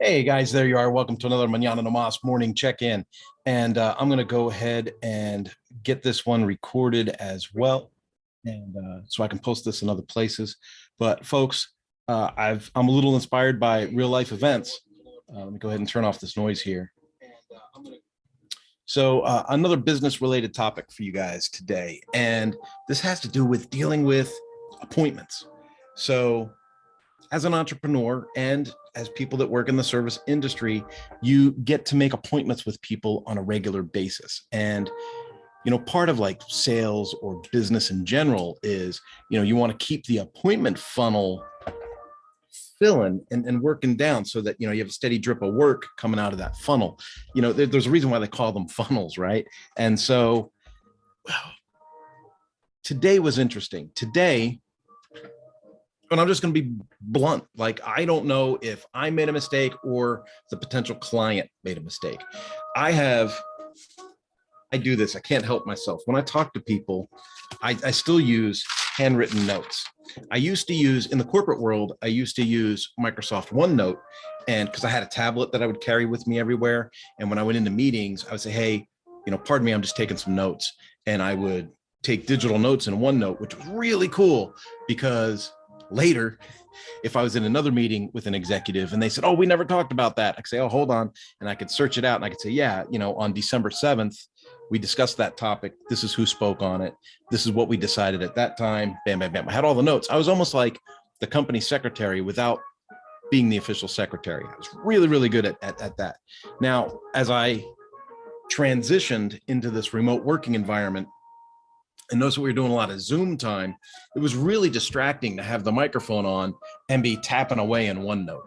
Hey guys, there you are. Welcome to another Mañana morning check-in. And I'm going to go ahead and get this one recorded as well. And so I can post this in other places. But folks, I'm a little inspired by real life events. Let me go ahead and turn off this noise here. So another business related topic for you guys today. And this has to do with dealing with appointments. So as an entrepreneur and as people that work in the service industry, you get to make appointments with people on a regular basis. And, part of like sales or business in general is, you want to keep the appointment funnel filling and working down so that, you have a steady drip of work coming out of that funnel. There's a reason why they call them funnels, right? And so today was interesting. Today, and I'm just going to be blunt. Like, I don't know if I made a mistake or the potential client made a mistake. I do this. I can't help myself. When I talk to people, I still use handwritten notes. I used to use, in the corporate world, I used to use Microsoft OneNote, and because I had a tablet that I would carry with me everywhere. And when I went into meetings, I would say, hey, pardon me, I'm just taking some notes. And I would take digital notes in OneNote, which was really cool because later, if I was in another meeting with an executive and they said, oh, we never talked about that, I could say, oh, hold on. And I could search it out and I could say, yeah, on December 7th, we discussed that topic. This is who spoke on it. This is what we decided at that time. Bam, bam, bam. I had all the notes. I was almost like the company secretary without being the official secretary. I was really, really good at that. Now, as I transitioned into this remote working environment, and notice that we were doing a lot of Zoom time, it was really distracting to have the microphone on and be tapping away in OneNote.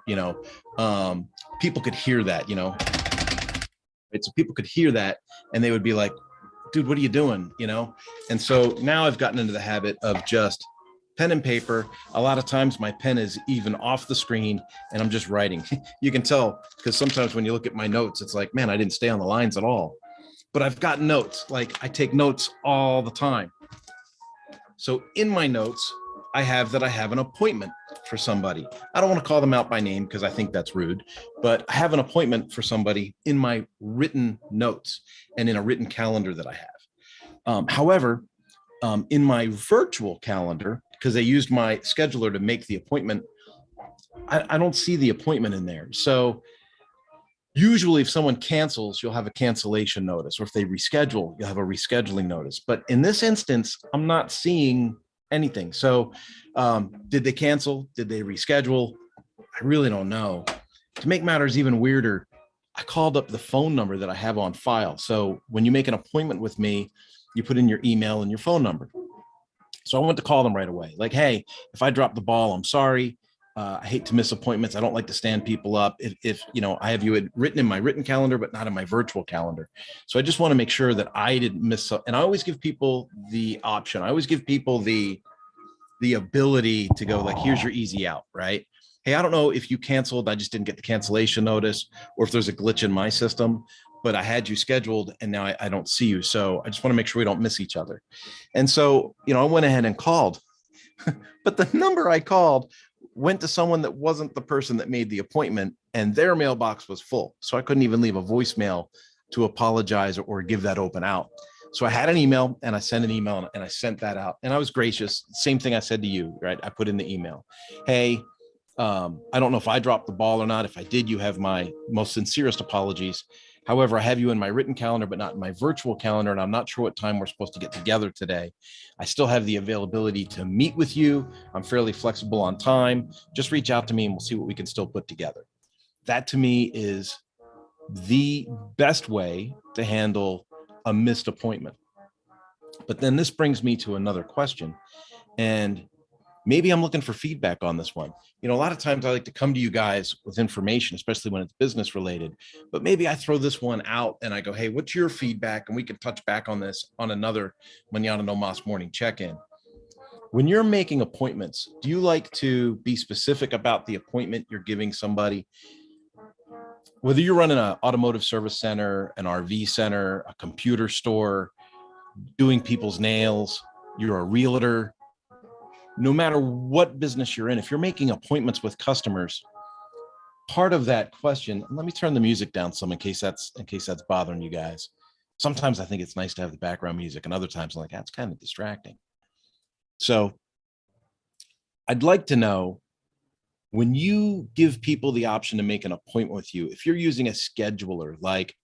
People could hear that, right? So people could hear that and they would be like, dude, what are you doing? And so now I've gotten into the habit of just pen and paper. A lot of times my pen is even off the screen and I'm just writing. You can tell because sometimes when you look at my notes, it's like, man, I didn't stay on the lines at all. But I've got notes, like I take notes all the time. So in my notes, I have an appointment for somebody. I don't want to call them out by name because I think that's rude, but I have an appointment for somebody in my written notes and in a written calendar that I have. However, in my virtual calendar, because I used my scheduler to make the appointment, I don't see the appointment in there. So usually if someone cancels, you'll have a cancellation notice, or if they reschedule, you'll have a rescheduling notice. But in this instance, I'm not seeing anything. So did they cancel? Did they reschedule? I really don't know. To make matters even weirder, I called up the phone number that I have on file. So when you make an appointment with me, you put in your email and your phone number. So I went to call them right away. Like, hey, if I dropped the ball, I'm sorry. I hate to miss appointments. I don't like to stand people up. If I have you written in my written calendar, but not in my virtual calendar. So I just want to make sure that I didn't miss. And I always give people the option. I always give people the ability to go like, here's your easy out, right? Hey, I don't know if you canceled. I just didn't get the cancellation notice, or if there's a glitch in my system, but I had you scheduled and now I don't see you. So I just want to make sure we don't miss each other. And so, I went ahead and called, but the number I called went to someone that wasn't the person that made the appointment, and their mailbox was full. So I couldn't even leave a voicemail to apologize or give that open out. So I had an email and I sent an email and I sent that out, and I was gracious. Same thing I said to you, right? I put in the email, hey, I don't know if I dropped the ball or not. If I did, you have my most sincerest apologies. However, I have you in my written calendar, but not in my virtual calendar. And I'm not sure what time we're supposed to get together today. I still have the availability to meet with you. I'm fairly flexible on time. Just reach out to me and we'll see what we can still put together. That to me is the best way to handle a missed appointment. But then this brings me to another question. And maybe I'm looking for feedback on this one. A lot of times I like to come to you guys with information, especially when it's business related, but maybe I throw this one out and I go, hey, what's your feedback? And we can touch back on this on another Mañana no Mas morning check-in. When you're making appointments, do you like to be specific about the appointment you're giving somebody? Whether you're running an automotive service center, an RV center, a computer store, doing people's nails, you're a realtor, no matter what business you're in, if you're making appointments with customers, part of that question, and let me turn the music down some in case that's bothering you guys. Sometimes I think it's nice to have the background music, and other times I'm like, that's kind of distracting. So I'd like to know, when you give people the option to make an appointment with you, if you're using a scheduler, like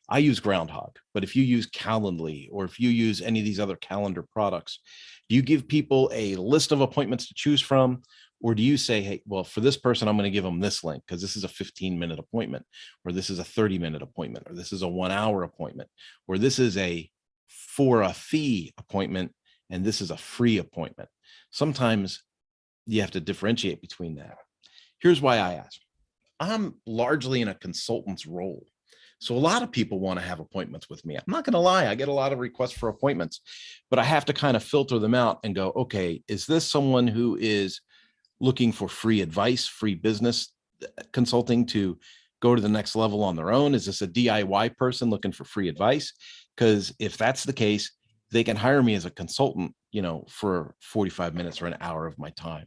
I use Groundhog, but if you use Calendly, or if you use any of these other calendar products, do you give people a list of appointments to choose from? Or do you say, hey, well, for this person, I'm going to give them this link because this is a 15-minute appointment, or this is a 30-minute appointment, or this is a 1-hour appointment, or this is a for a fee appointment, and this is a free appointment. Sometimes you have to differentiate between that. Here's why I ask. I'm largely in a consultant's role. So a lot of people want to have appointments with me. I'm not going to lie, I get a lot of requests for appointments, but I have to kind of filter them out and go, okay, is this someone who is looking for free advice, free business consulting to go to the next level on their own? Is this a DIY person looking for free advice? Because if that's the case, they can hire me as a consultant, for 45 minutes or an hour of my time.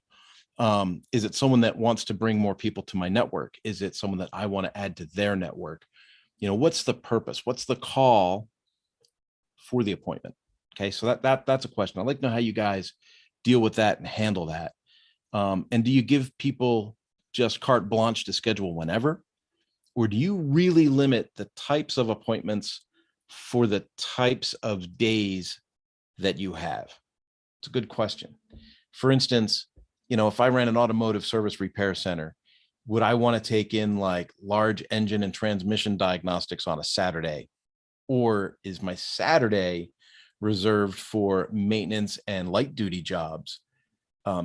Is it someone that wants to bring more people to my network? Is it someone that I want to add to their network? What's the purpose? What's the call for the appointment? Okay, so that's a question. I'd like to know how you guys deal with that and handle that. And do you give people just carte blanche to schedule whenever? Or do you really limit the types of appointments for the types of days that you have? It's a good question. For instance, if I ran an automotive service repair center, would I want to take in like large engine and transmission diagnostics on a Saturday? Or is my Saturday reserved for maintenance and light duty jobs,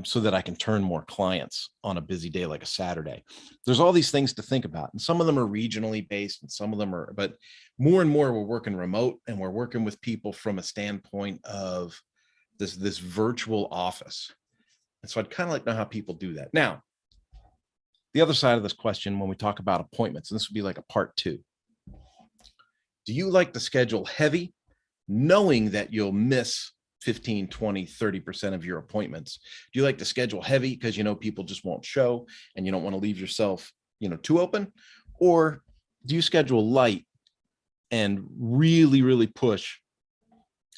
so that I can turn more clients on a busy day like a Saturday? There's all these things to think about. And some of them are regionally based and some of them are, but more and more we're working remote, and we're working with people from a standpoint of this virtual office. And so I'd kind of like to know how people do that. Now, the other side of this question, when we talk about appointments, and this would be like a part 2. Do you like to schedule heavy, knowing that you'll miss 15, 20, 30% of your appointments? Do you like to schedule heavy because people just won't show and you don't want to leave yourself, too open? Or do you schedule light and really, really push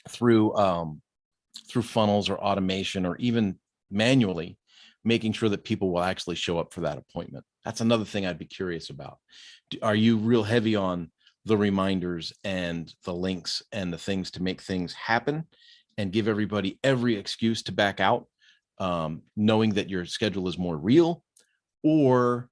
through funnels or automation, or even manually making sure that people will actually show up for that appointment? That's another thing I'd be curious about. Are you real heavy on the reminders and the links and the things to make things happen and give everybody every excuse to back out, knowing that your schedule is more real? Or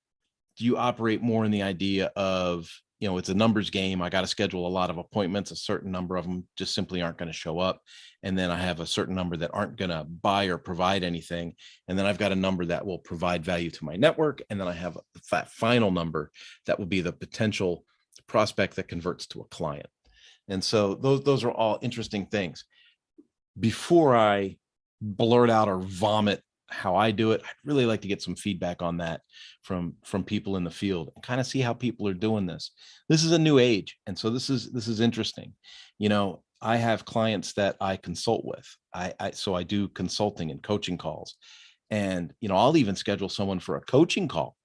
do you operate more in the idea of, it's a numbers game. I got to schedule a lot of appointments. A certain number of them just simply aren't going to show up. And then I have a certain number that aren't going to buy or provide anything. And then I've got a number that will provide value to my network. And then I have that final number that will be the potential prospect that converts to a client. And so those are all interesting things. Before I blurt out or vomit how I do it, I'd really like to get some feedback on that from people in the field and kind of see how people are doing this. This is a new age. And so this is interesting. I have clients that I consult with. So I do consulting and coaching calls, and, I'll even schedule someone for a coaching call.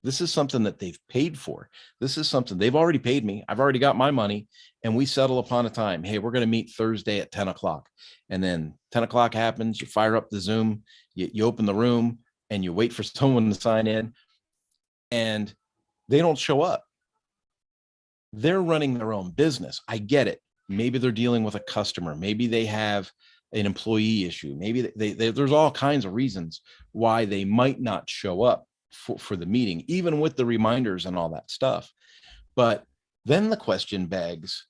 This is something that they've paid for. This is something they've already paid me. I've already got my money, and we settle upon a time. Hey, we're going to meet Thursday at 10 o'clock. And then 10 o'clock happens. You fire up the Zoom, you open the room, and you wait for someone to sign in, and they don't show up. They're running their own business. I get it. Maybe they're dealing with a customer. Maybe they have an employee issue. Maybe there's all kinds of reasons why they might not show up for the meeting, even with the reminders and all that stuff. But then the question begs,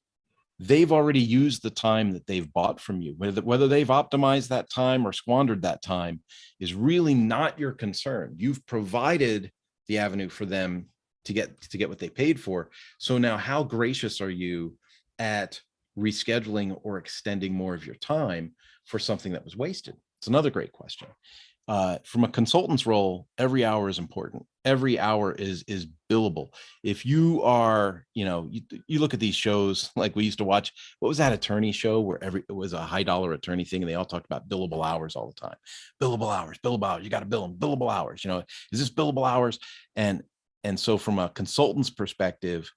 they've already used the time that they've bought from you. Whether they've optimized that time or squandered that time is really not your concern. You've provided the avenue for them to get what they paid for. So now, how gracious are you at rescheduling or extending more of your time for something that was wasted? It's another great question. From a consultant's role, every hour is important. Every hour is billable. If you are, you look at these shows like we used to watch. What was that attorney show where it was a high dollar attorney thing, and they all talked about billable hours all the time. Billable hours. You got to bill them billable hours. Is this billable hours? And And so from a consultant's perspective,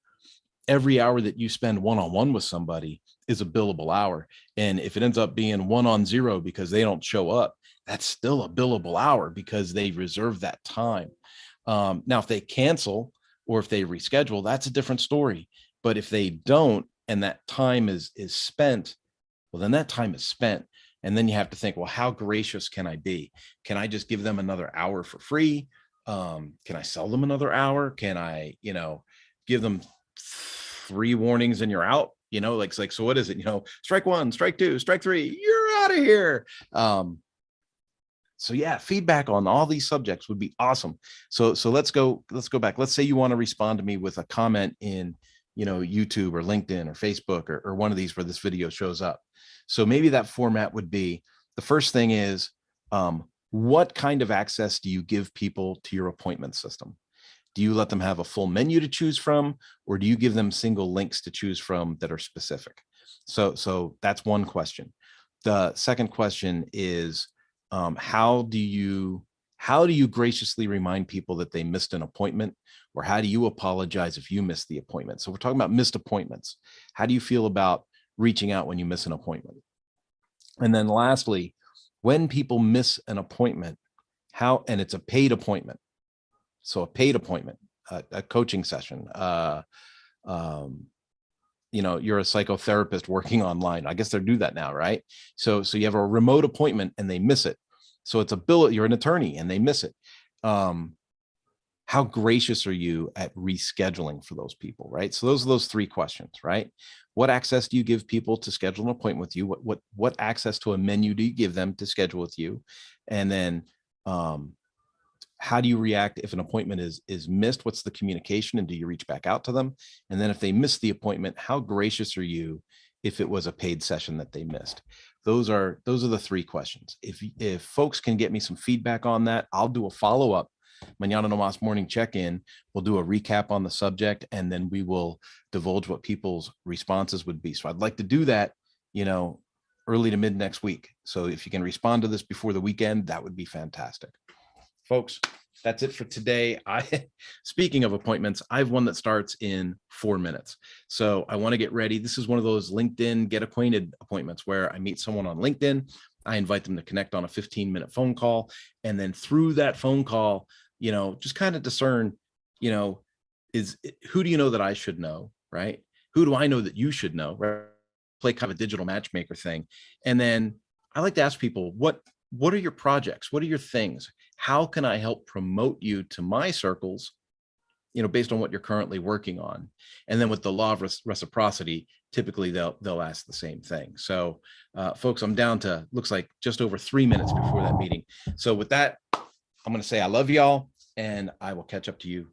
every hour that you spend one-on-one with somebody is a billable hour. And if it ends up being 1-on-0 because they don't show up, that's still a billable hour because they reserve that time. Now, if they cancel or if they reschedule, that's a different story. But if they don't, and that time is spent, well, then that time is spent. And then you have to think, well, how gracious can I be? Can I just give them another hour for free? Can I sell them another hour? Can I, give them 3 warnings and you're out? So what is it? Strike 1, strike 2, strike 3, you're out of here. So yeah, feedback on all these subjects would be awesome. So let's go back. Let's say you want to respond to me with a comment in, YouTube or LinkedIn or Facebook or one of these where this video shows up. So maybe that format would be, the first thing is, what kind of access do you give people to your appointment system? Do you let them have a full menu to choose from, or do you give them single links to choose from that are specific? So that's one question. The second question is, how do you graciously remind people that they missed an appointment, or how do you apologize if you missed the appointment? So we're talking about missed appointments. How do you feel about reaching out when you miss an appointment? And then lastly, when people miss an appointment, and it's a paid appointment. So a paid appointment, a coaching session, you're a psychotherapist working online. I guess they do that now, right? So you have a remote appointment and they miss it. So it's a bill, you're an attorney and they miss it. How gracious are you at rescheduling for those people, right? So those are those 3 questions, right? What access do you give people to schedule an appointment with you? What access to a menu do you give them to schedule with you? And then, how do you react if an appointment is missed? What's the communication, and do you reach back out to them? And then if they miss the appointment, how gracious are you if it was a paid session that they missed? Those are the 3 questions. If folks can get me some feedback on that, I'll do a follow-up Mañana no Mas morning check-in. We'll do a recap on the subject, and then we will divulge what people's responses would be. So I'd like to do that, early to mid next week. So if you can respond to this before the weekend, that would be fantastic. Folks, that's it for today. Speaking of appointments, I have one that starts in 4 minutes. So I want to get ready. This is one of those LinkedIn get acquainted appointments where I meet someone on LinkedIn. I invite them to connect on a 15-minute phone call. And then through that phone call, just kind of discern, who do you know that I should know, right? Who do I know that you should know, right? Play kind of a digital matchmaker thing. And then I like to ask people, what are your projects? What are your things? How can I help promote you to my circles, based on what you're currently working on? And then with the law of reciprocity, typically they'll ask the same thing. So folks, I'm down to, looks like just over 3 minutes before that meeting. So with that, I'm going to say I love y'all, and I will catch up to you